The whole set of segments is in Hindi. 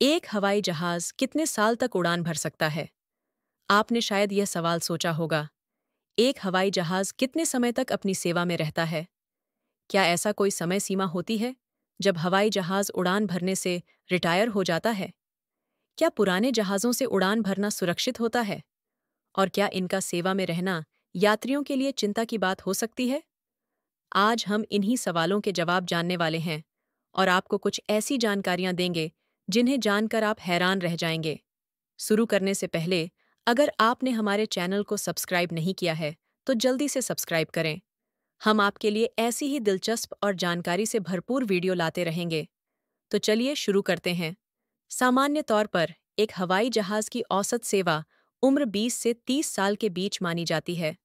एक हवाई जहाज कितने साल तक उड़ान भर सकता है? आपने शायद यह सवाल सोचा होगा। एक हवाई जहाज कितने समय तक अपनी सेवा में रहता है? क्या ऐसा कोई समय सीमा होती है जब हवाई जहाज उड़ान भरने से रिटायर हो जाता है? क्या पुराने जहाज़ों से उड़ान भरना सुरक्षित होता है? और क्या इनका सेवा में रहना यात्रियों के लिए चिंता की बात हो सकती है? आज हम इन्हीं सवालों के जवाब जानने वाले हैं और आपको कुछ ऐसी जानकारियां देंगे जिन्हें जानकर आप हैरान रह जाएंगे। शुरू करने से पहले, अगर आपने हमारे चैनल को सब्सक्राइब नहीं किया है, तो जल्दी से सब्सक्राइब करें। हम आपके लिए ऐसी ही दिलचस्प और जानकारी से भरपूर वीडियो लाते रहेंगे। तो चलिए शुरू करते हैं। सामान्य तौर पर एक हवाई जहाज की औसत सेवा उम्र 20 से 30 साल के बीच मानी जाती है।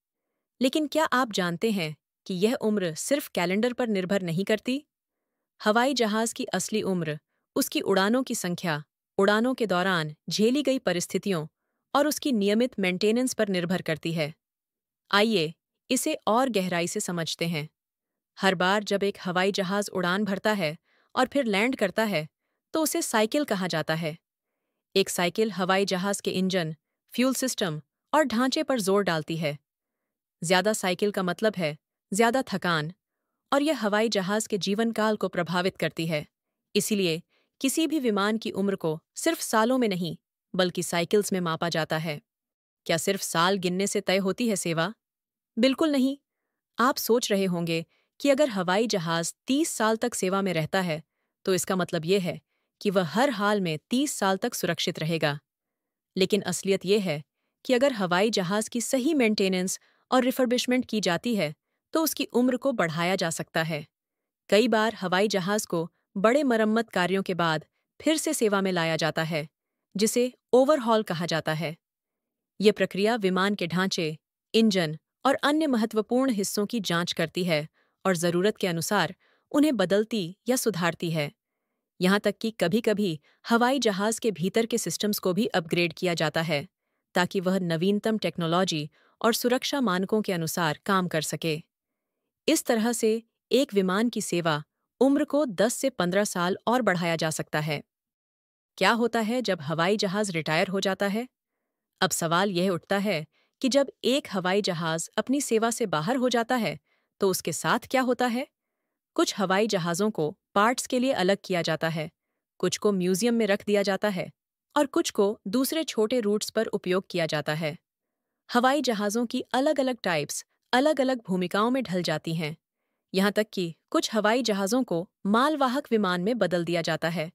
लेकिन क्या आप जानते हैं कि यह उम्र सिर्फ कैलेंडर पर निर्भर नहीं करती? हवाई जहाज की असली उम्र उसकी उड़ानों की संख्या, उड़ानों के दौरान झेली गई परिस्थितियों और उसकी नियमित मेंटेनेंस पर निर्भर करती है। आइए इसे और गहराई से समझते हैं। हर बार जब एक हवाई जहाज उड़ान भरता है और फिर लैंड करता है, तो उसे साइकिल कहा जाता है। एक साइकिल हवाई जहाज के इंजन, फ्यूल सिस्टम और ढांचे पर जोर डालती है। ज्यादा साइकिल का मतलब है ज्यादा थकान, और यह हवाई जहाज के जीवन काल को प्रभावित करती है। इसीलिए किसी भी विमान की उम्र को सिर्फ सालों में नहीं, बल्कि साइकिल्स में मापा जाता है। क्या सिर्फ साल गिनने से तय होती है सेवा? बिल्कुल नहीं। आप सोच रहे होंगे कि अगर हवाई जहाज 30 साल तक सेवा में रहता है, तो इसका मतलब यह है कि वह हर हाल में 30 साल तक सुरक्षित रहेगा। लेकिन असलियत यह है कि अगर हवाई जहाज की सही मेंटेनेंस और रिफर्बिशमेंट की जाती है, तो उसकी उम्र को बढ़ाया जा सकता है। कई बार हवाई जहाज को बड़े मरम्मत कार्यों के बाद फिर से सेवा में लाया जाता है, जिसे ओवरहॉल कहा जाता है। ये प्रक्रिया विमान के ढांचे, इंजन और अन्य महत्वपूर्ण हिस्सों की जांच करती है और ज़रूरत के अनुसार उन्हें बदलती या सुधारती है। यहाँ तक कि कभी-कभी हवाई जहाज के भीतर के सिस्टम्स को भी अपग्रेड किया जाता है, ताकि वह नवीनतम टेक्नोलॉजी और सुरक्षा मानकों के अनुसार काम कर सके। इस तरह से एक विमान की सेवा उम्र को 10 से 15 साल और बढ़ाया जा सकता है। क्या होता है जब हवाई जहाज रिटायर हो जाता है? अब सवाल यह उठता है कि जब एक हवाई जहाज अपनी सेवा से बाहर हो जाता है, तो उसके साथ क्या होता है? कुछ हवाई जहाज़ों को पार्ट्स के लिए अलग किया जाता है, कुछ को म्यूजियम में रख दिया जाता है और कुछ को दूसरे छोटे रूट्स पर उपयोग किया जाता है। हवाई जहाज़ों की अलग-अलग टाइप्स अलग-अलग भूमिकाओं में ढल जाती हैं। यहाँ तक कि कुछ हवाई जहाज़ों को मालवाहक विमान में बदल दिया जाता है,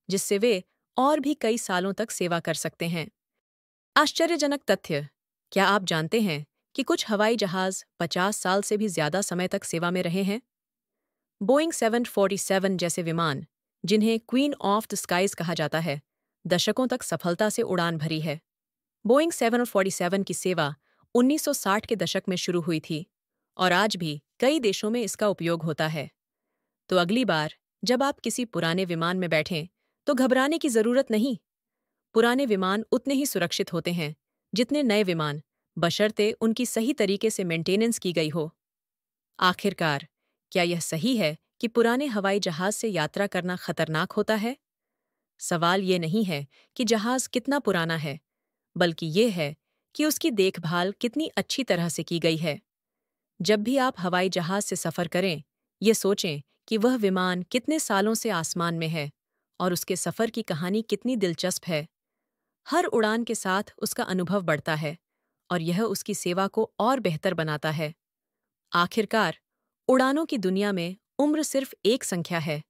जिससे वे और भी कई सालों तक सेवा कर सकते हैं। आश्चर्यजनक तथ्य, क्या आप जानते हैं कि कुछ हवाई जहाज 50 साल से भी ज्यादा समय तक सेवा में रहे हैं? बोइंग 747 जैसे विमान, जिन्हें क्वीन ऑफ द स्काईज कहा जाता है, दशकों तक सफलता से उड़ान भरी है। बोइंग 747 की सेवा 1960 के दशक में शुरू हुई थी और आज भी कई देशों में इसका उपयोग होता है। तो अगली बार जब आप किसी पुराने विमान में बैठें, तो घबराने की जरूरत नहीं। पुराने विमान उतने ही सुरक्षित होते हैं जितने नए विमान, बशर्ते उनकी सही तरीके से मेंटेनेंस की गई हो। आखिरकार, क्या यह सही है कि पुराने हवाई जहाज से यात्रा करना खतरनाक होता है? सवाल ये नहीं है कि जहाज कितना पुराना है, बल्कि ये है कि उसकी देखभाल कितनी अच्छी तरह से की गई है। जब भी आप हवाई जहाज से सफर करें, ये सोचें कि वह विमान कितने सालों से आसमान में है और उसके सफर की कहानी कितनी दिलचस्प है। हर उड़ान के साथ उसका अनुभव बढ़ता है और यह उसकी सेवा को और बेहतर बनाता है। आखिरकार, उड़ानों की दुनिया में उम्र सिर्फ एक संख्या है,